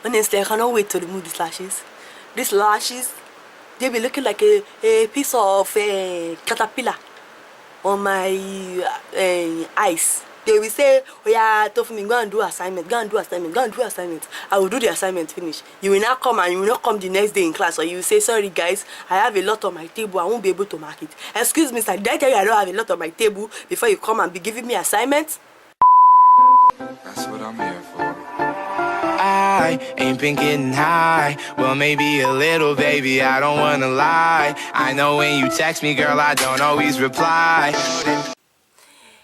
Honestly, I cannot wait to remove these lashes. These lashes, they be looking like a piece of caterpillar on my eyes. They will say, oh yeah, Tofbabe, go and do assignment, go and do assignment, go and do assignment. I will do the assignment, finish. You will not come and you will not come the next day in class, or you will say, sorry guys, I have a lot on my table, I won't be able to mark it. Excuse me, sir, did I tell you I don't have a lot on my table before you come and be giving me assignments? That's what I'm here for. I ain't been getting high. Well, maybe a little, baby, I don't wanna lie. I know when you text me, girl, I don't always reply.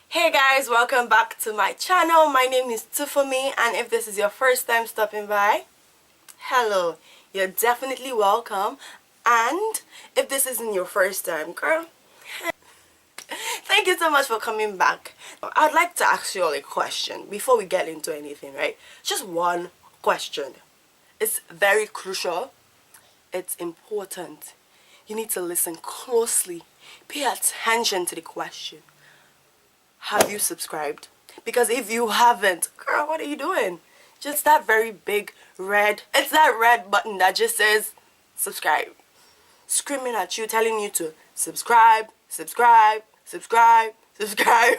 Hey guys, welcome back to my channel. My name is Tofbabe, and if this is your first time stopping by, hello, you're definitely welcome. And if this isn't your first time, girl, thank you so much for coming back. I'd like to ask you all a question before we get into anything, right? Just one question. It's very crucial. It's important. You need to listen closely. Pay attention to the question. Have you subscribed? Because if you haven't, girl, what are you doing? Just that very big red, it's that red button that just says subscribe, screaming at you, telling you to subscribe, subscribe, subscribe, subscribe.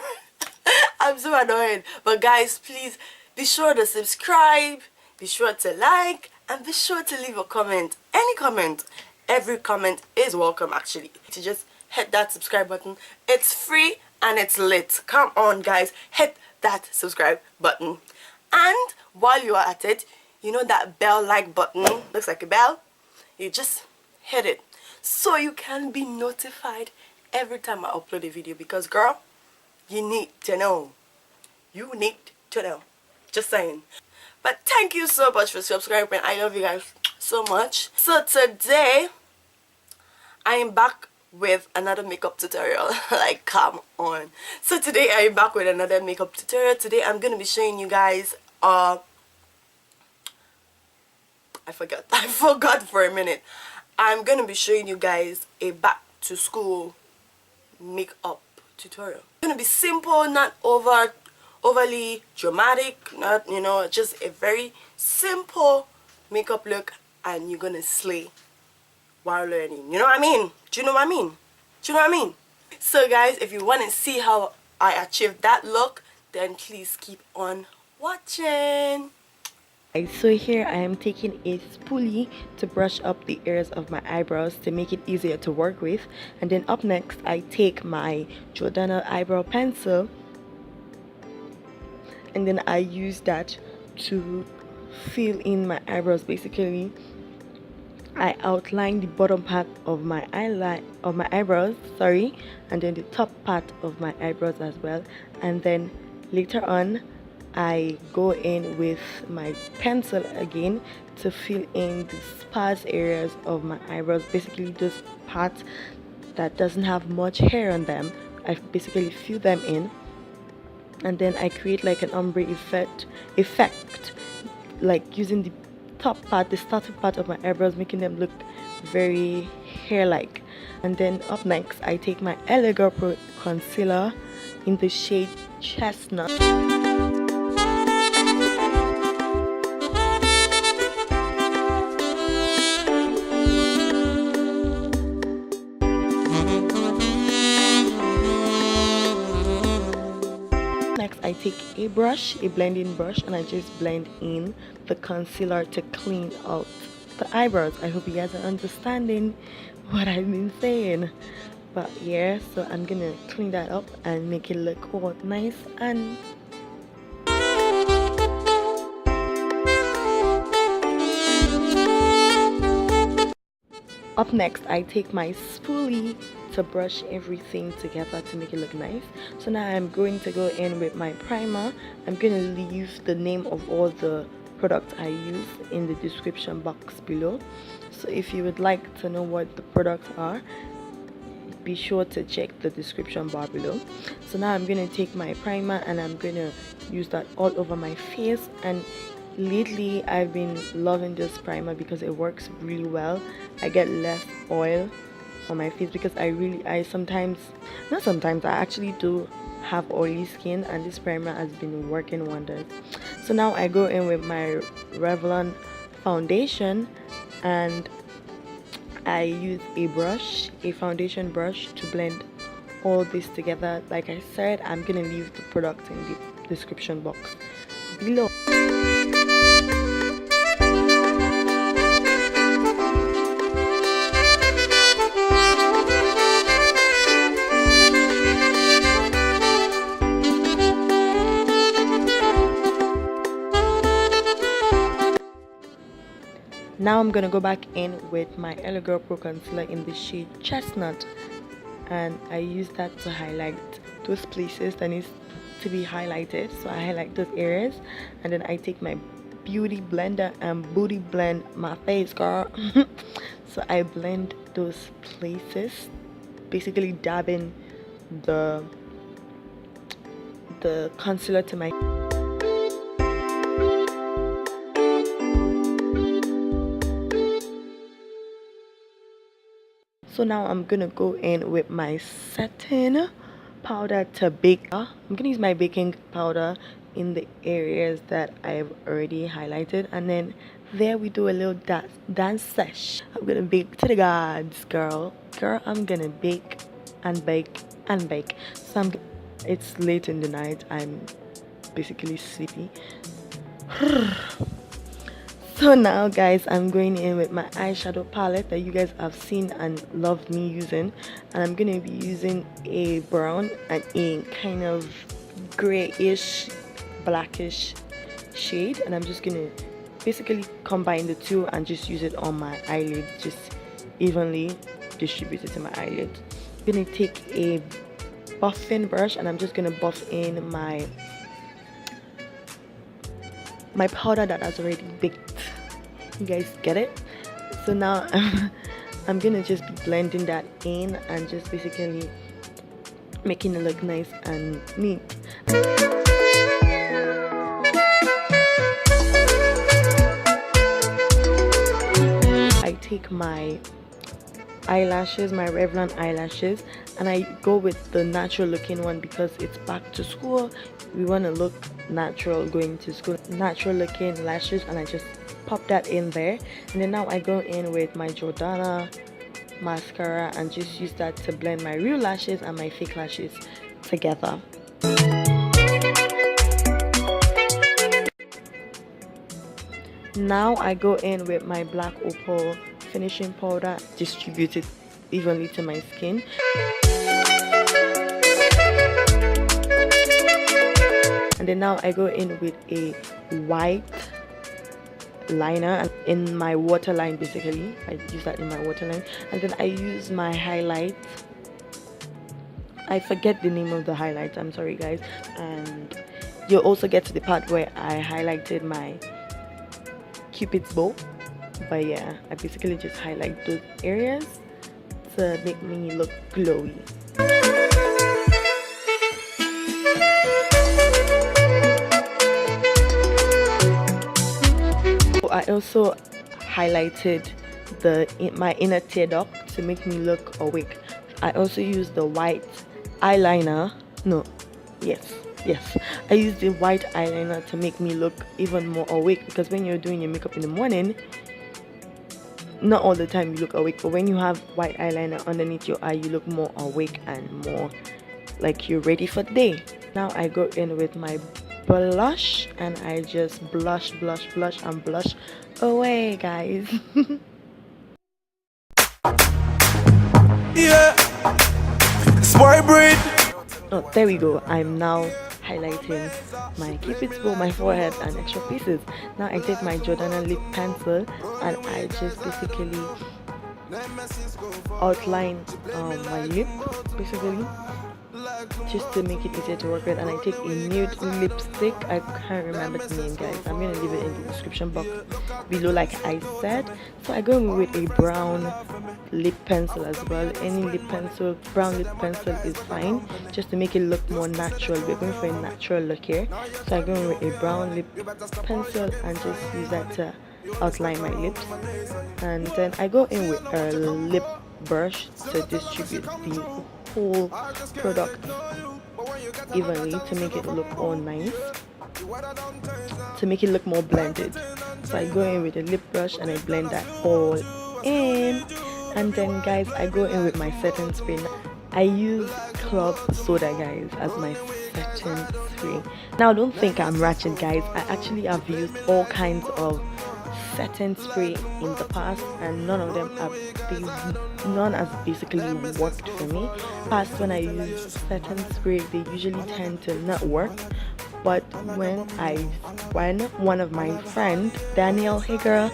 I'm so annoyed. But guys, please be sure to subscribe, be sure to like, and be sure to leave a comment. Any comment. Every comment is welcome, actually. To just hit that subscribe button. It's free and it's lit. Come on guys, hit that subscribe button. And while you are at it, you know that bell like button, looks like a bell, you just hit it so you can be notified every time I upload a video, because girl, you need to know. You need to know. Just saying. But thank you so much for subscribing. I love you guys so much. So today I am back with another makeup tutorial. Like, come on. So today I am back with another makeup tutorial. Today I'm gonna be showing you guys I forgot for a minute. I'm gonna be showing you guys a back to school makeup tutorial. It's gonna be simple, not overly dramatic, not, you know, just a very simple makeup look, and you're gonna slay while learning. You know what I mean? Do you know what I mean? Do you know what I mean? So guys, if you want to see how I achieved that look, then please keep on watching. So here I am taking a spoolie to brush up the areas of my eyebrows to make it easier to work with. And then up next, I take my Jordana eyebrow pencil, and then I use that to fill in my eyebrows. Basically, I outline the bottom part of my eyebrows, and then the top part of my eyebrows as well. And then later on, I go in with my pencil again to fill in the sparse areas of my eyebrows, basically those parts that doesn't have much hair on them. I basically fill them in, and then I create like an ombre effect, like using the top part, the starting part of my eyebrows, making them look very hair-like. And then up next, I take my Elegant Pro concealer in the shade Chestnut. Next, I take a blending brush, and I just blend in the concealer to clean out the eyebrows. I hope you guys are understanding what I've been saying. But yeah, so I'm gonna clean that up and make it look all nice. And up next, I take my spoolie to brush everything together to make it look nice. So now I'm going to go in with my primer. I'm going to leave the name of all the products I use in the description box below. So if you would like to know what the products are, be sure to check the description bar below. So now I'm going to take my primer and I'm going to use that all over my face. And lately I've been loving this primer because it works really well. I get less oil on my face because I actually do have oily skin, and this primer has been working wonders. So now I go in with my Revlon foundation, and I use a foundation brush to blend all this together. Like I said, I'm gonna leave the product in the description box below. Now I'm gonna go back in with my LA Girl Pro Concealer in the shade Chestnut, and I use that to highlight those places that needs to be highlighted. So I highlight those areas, and then I take my beauty blender and booty blend my face, girl. So I blend those places, basically dabbing the concealer to my So now I'm gonna go in with my setting powder to bake. I'm gonna use my baking powder in the areas that I've already highlighted, and then there we do a little dance sesh. I'm gonna bake to the gods, girl. I'm gonna bake and bake and bake. So it's late in the night. I'm basically sleepy. So now guys, I'm going in with my eyeshadow palette that you guys have seen and loved me using, and I'm going to be using a brown and a kind of grayish blackish shade, and I'm just going to basically combine the two and just use it on my eyelid, just evenly distribute it to my eyelid. I'm going to take a buffing brush and I'm just going to buff in my powder that has already baked. You guys get it? So now I'm gonna just be blending that in and just basically making it look nice and neat. I take my eyelashes, my Revlon eyelashes, and I go with the natural looking one because it's back to school. We want to look natural going to school, natural looking lashes, and I just pop that in there. And then now I go in with my Jordana mascara and just use that to blend my real lashes and my fake lashes together. Now I go in with my black opal finishing powder, distribute it evenly to my skin. And then now I go in with a white liner in my waterline. Basically I use that in my waterline, and then I use my highlight. I forget the name of the highlight, I'm sorry guys, and you'll also get to the part where I highlighted my Cupid's bow. But yeah, I basically just highlight those areas to make me look glowy. I also highlighted my inner tear duct to make me look awake. I also use the white eyeliner. I use the white eyeliner to make me look even more awake, because when you're doing your makeup in the morning, not all the time you look awake, but when you have white eyeliner underneath your eye, you look more awake and more like you're ready for the day. Now I go in with my blush and I just blush and blush away, guys. Yeah, spy breed. Oh, there we go. I'm now highlighting my Cupid's bow, my forehead, and extra pieces. Now I take my Jordana lip pencil and I just basically outline my lip, basically, just to make it easier to work with. And I take a nude lipstick. I can't remember the name, guys. I'm gonna leave it in the description box below, like I said. So I go with a brown lip pencil as well. Any lip pencil, brown lip pencil is fine, just to make it look more natural. We're going for a natural look here, so I go in with a brown lip pencil and just use that to outline my lips. And then I go in with a lip brush to distribute the whole product evenly to make it look all nice, to make it look more blended. So I go in with a lip brush and I blend that all in. And then guys, I go in with my setting spray. I use club soda guys as my setting spray. Now don't think I'm ratchet guys, I actually have used all kinds of setting spray in the past and none has basically worked for me. Past when I use setting spray, they usually tend to not work. But when one of my friend Danielle, hey girl,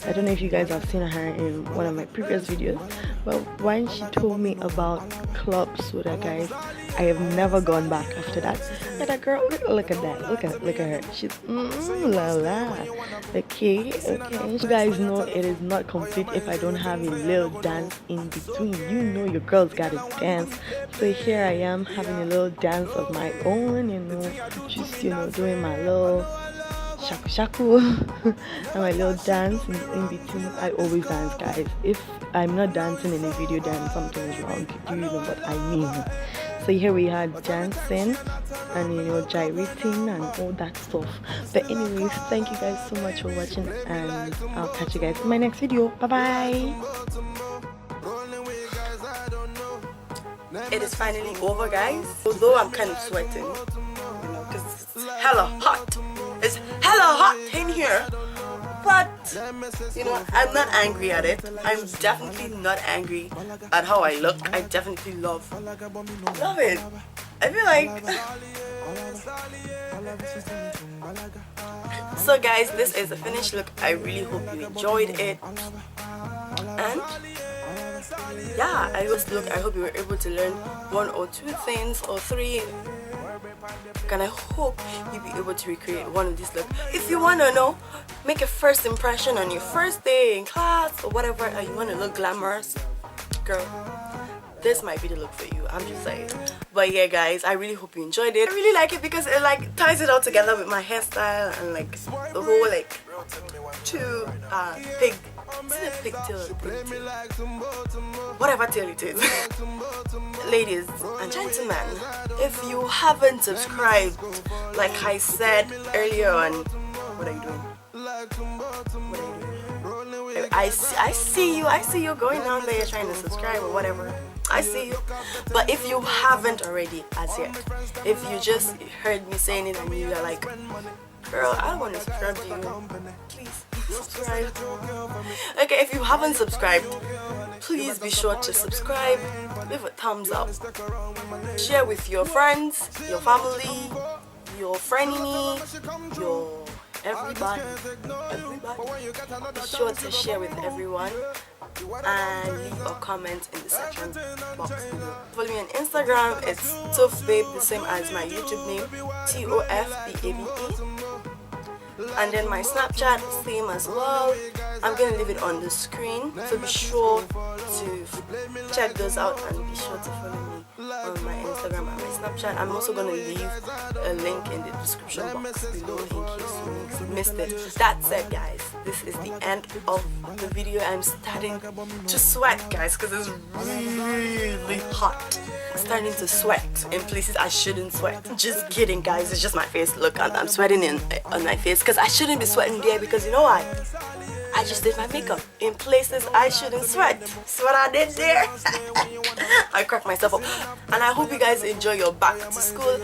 I don't know if you guys have seen her in one of my previous videos, but when she told me about club soda guys, I have never gone back after that. And that girl, look at that, look at her, she's la la. Okay, you guys know it is not complete if I don't have a little dance in between. You know your girl's gotta dance. So here I am having a little dance of my own, you know, just doing my little shaku and my little dance in between. I always dance guys. If I'm not dancing in a video, then something is wrong. Do you know what I mean? So here we had dancing and gyrating and all that stuff. But anyways, thank you guys so much for watching, and I'll catch you guys in my next video. Bye bye. It is finally over guys, although I'm kind of sweating, because it's hella hot. It's hella hot in here, but I'm not angry at it. I'm definitely not angry at how I look. I definitely love it. I feel like so guys, this is the finished look. I really hope you enjoyed it, and yeah, I hope you were able to learn one or two things or three, and I hope you'll be able to recreate one of these looks. If you want to know, make a first impression on your first day in class or whatever, and you want to look glamorous, girl, this might be the look for you. I'm just saying. But yeah guys, I really hope you enjoyed it. I really like it because it like ties it all together with my hairstyle and like the whole like two pigtail, whatever tail it is. Ladies and gentlemen, if you haven't subscribed, like I said earlier on, what are you doing? I see you going down there trying to subscribe or whatever. I see you. But if you haven't already as yet, if you just heard me saying it and you're like, girl, I want to subscribe to you, please subscribe. Okay, if you haven't subscribed, please be sure to subscribe, leave a thumbs up, share with your friends, your family, your frenemy, your everybody. Be sure to share with everyone and leave a comment in the section box below. Follow me on Instagram, it's Tofbabe, the same as my YouTube name, Tofbabe. And then my Snapchat, same as well. I'm gonna leave it on the screen, so be sure to check those out and be sure to follow me on my Instagram and my Snapchat. I'm also gonna leave a link in the description box below in case you missed it. That said guys, this is the end of the video. I'm starting to sweat guys because it's really hot. I'm starting to sweat in places I shouldn't sweat. Just kidding guys, it's just my face. Look, I'm sweating on my face because I shouldn't be sweating there, because you know why? I just did my makeup in places I shouldn't sweat. See what I did there? I cracked myself up. And I hope you guys enjoy your back to school,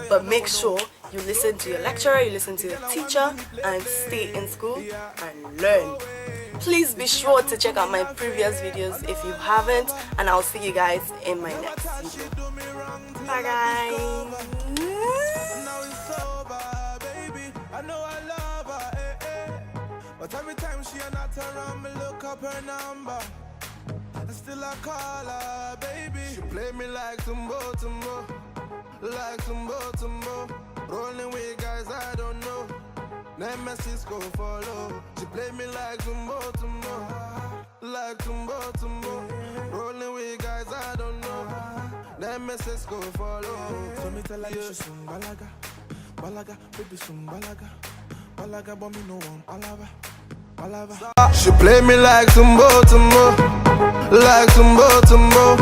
but make sure you listen to your lecturer, you listen to your teacher, and stay in school and learn. Please be sure to check out my previous videos if you haven't, and I'll see you guys in my next video. Bye guys. But every time she not around me, look up her number, and still I call her baby. She play me like tumbo, like tumbo. Rolling with guys I don't know, Nemesis go follow. She play me like tumbo, like tumbo. Rolling with guys I don't know, Nemesis go follow. So me tell her you should balaga, baby balaga, but me no one alaba. She play me like tumbo, like tumbo.